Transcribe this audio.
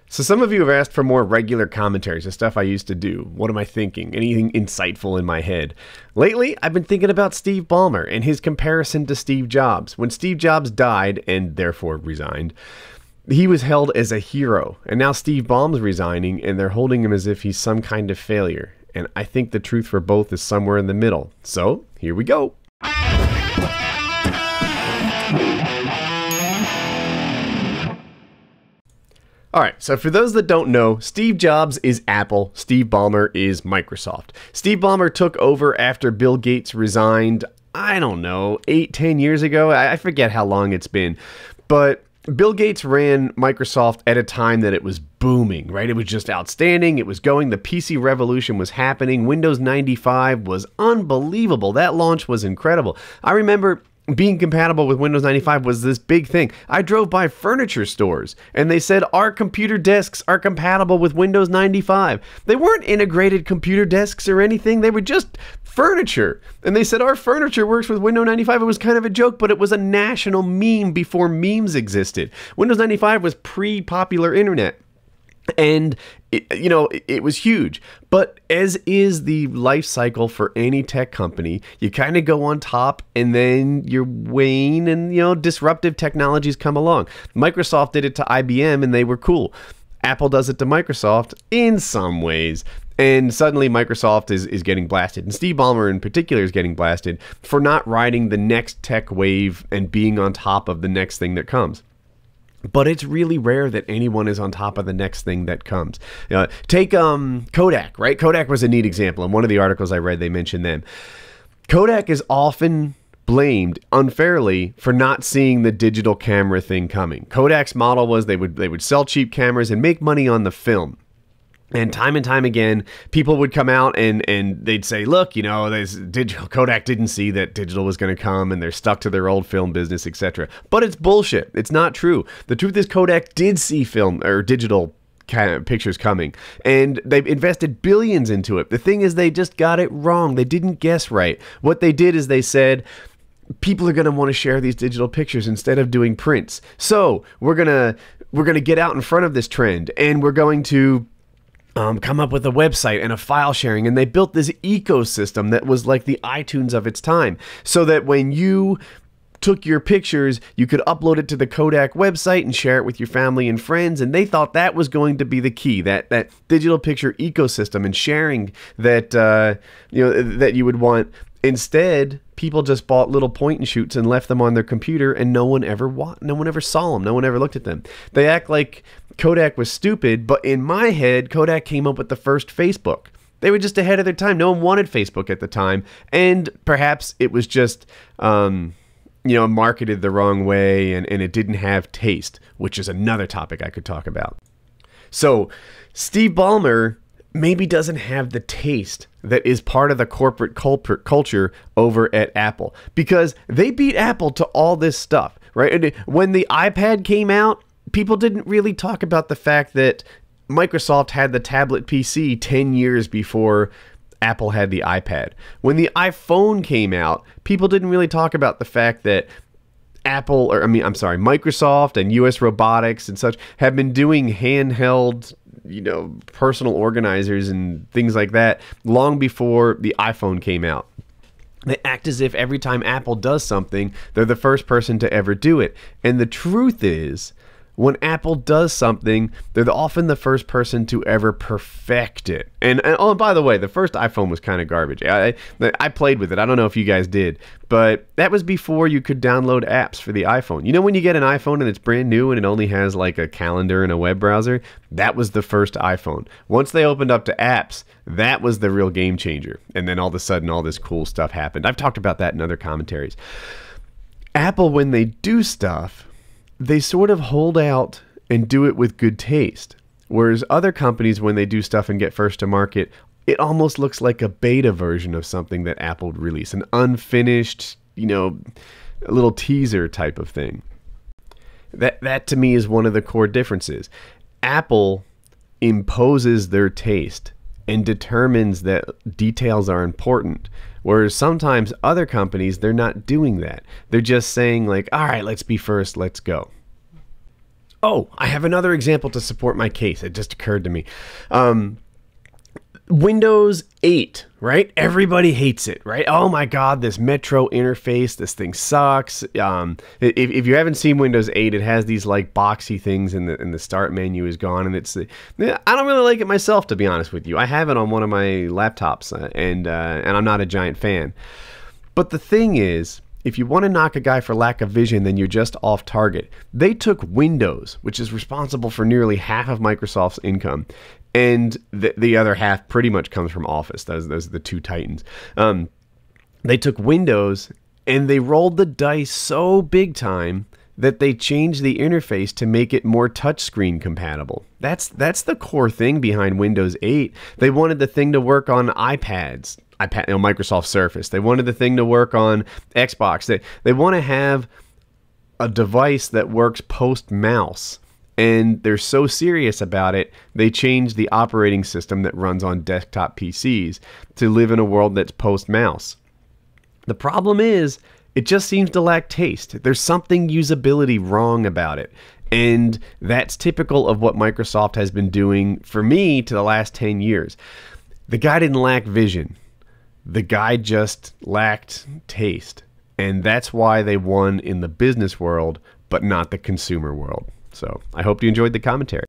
So some of you have asked for more regular commentaries, the stuff I used to do. What am I thinking? Anything insightful in my head? Lately, I've been thinking about Steve Ballmer and his comparison to Steve Jobs. When Steve Jobs died, and therefore resigned, he was held as a hero. And now Steve Ballmer's resigning, and they're holding him as if he's some kind of failure. And I think the truth for both is somewhere in the middle. So, here we go. Alright, so for those that don't know, Steve Jobs is Apple, Steve Ballmer is Microsoft. Steve Ballmer took over after Bill Gates resigned, I don't know, 8-10 years ago? I forget how long it's been. But Bill Gates ran Microsoft at a time that it was booming, right? It was just outstanding. It was going. The PC revolution was happening. Windows 95 was unbelievable. That launch was incredible. I remember being compatible with Windows 95 was this big thing. I drove by furniture stores and they said our computer desks are compatible with Windows 95. They weren't integrated computer desks or anything. They were just furniture. And they said our furniture works with Windows 95. It was kind of a joke, but it was a national meme before memes existed. Windows 95 was pre-popular internet. And, it was huge. But as is the life cycle for any tech company, you kind of go on top and then you wane and, disruptive technologies come along. Microsoft did it to IBM and they were cool. Apple does it to Microsoft in some ways. And suddenly Microsoft is getting blasted. And Steve Ballmer in particular is getting blasted for not riding the next tech wave and being on top of the next thing that comes. But it's really rare that anyone is on top of the next thing that comes. Take Kodak, right? Kodak was a neat example. In one of the articles I read, they mentioned them. Kodak is often blamed unfairly for not seeing the digital camera thing coming. Kodak's model was they would sell cheap cameras and make money on the film. And time again, people would come out and they'd say, look, Kodak didn't see that digital was going to come and they're stuck to their old film business, etc. But it's bullshit. It's not true. The truth is Kodak did see film or digital pictures coming and they've invested billions into it. The thing is they just got it wrong. They didn't guess right. What they did is they said, people are going to want to share these digital pictures instead of doing prints. So we're going to get out in front of this trend and we're going to come up with a website and a file sharing, and they built this ecosystem that was like the iTunes of its time, so that when you took your pictures, you could upload it to the Kodak website and share it with your family and friends, and they thought that was going to be the key, that digital picture ecosystem and sharing that that you would want. Instead, people just bought little point and shoots and left them on their computer, and no one ever saw them. No one ever looked at them. They act like Kodak was stupid, but in my head, Kodak came up with the first Facebook. They were just ahead of their time. No one wanted Facebook at the time, and perhaps it was just marketed the wrong way, and it didn't have taste, which is another topic I could talk about. So Steve Ballmer maybe doesn't have the taste that is part of the corporate culture over at Apple, because they beat Apple to all this stuff, right? And when the iPad came out, people didn't really talk about the fact that Microsoft had the tablet PC 10 years before Apple had the iPad. When the iPhone came out, people didn't really talk about the fact that Microsoft and US Robotics and such have been doing handheld personal organizers and things like that long before the iPhone came out. They act as if every time Apple does something, they're the first person to ever do it. And the truth is, when Apple does something, they're often the first person to ever perfect it. And oh, by the way, the first iPhone was kind of garbage. I played with it. I don't know if you guys did, but that was before you could download apps for the iPhone. You know when you get an iPhone and it's brand new and it only has like a calendar and a web browser? That was the first iPhone. Once they opened up to apps, that was the real game changer. And then all of a sudden, all this cool stuff happened. I've talked about that in other commentaries. Apple, when they do stuff, they sort of hold out and do it with good taste. Whereas other companies, when they do stuff and get first to market, it almost looks like a beta version of something that Apple would release. An unfinished, a little teaser type of thing. That to me is one of the core differences. Apple imposes their taste and determines that details are important. Whereas sometimes other companies, they're not doing that. They're just saying like, all right, let's be first, let's go. Oh, I have another example to support my case. It just occurred to me. Windows 8, right? Everybody hates it, right? Oh my God, this Metro interface, this thing sucks. If you haven't seen Windows 8, it has these like boxy things, and the start menu is gone, and I don't really like it myself, to be honest with you. I have it on one of my laptops, and I'm not a giant fan. But the thing is, if you want to knock a guy for lack of vision, then you're just off target. They took Windows, which is responsible for nearly half of Microsoft's income, and the other half pretty much comes from Office. Those are the two titans. They took Windows and they rolled the dice so big time that they changed the interface to make it more touchscreen compatible. That's the core thing behind Windows 8. They wanted the thing to work on iPads, Microsoft Surface. They wanted the thing to work on Xbox. They want to have a device that works post-mouse. And they're so serious about it, they changed the operating system that runs on desktop PCs to live in a world that's post-mouse. The problem is, it just seems to lack taste. There's something usability wrong about it. And that's typical of what Microsoft has been doing for me to the last 10 years. The guy didn't lack vision. The guy just lacked taste. And that's why they won in the business world, but not the consumer world. So I hope you enjoyed the commentary.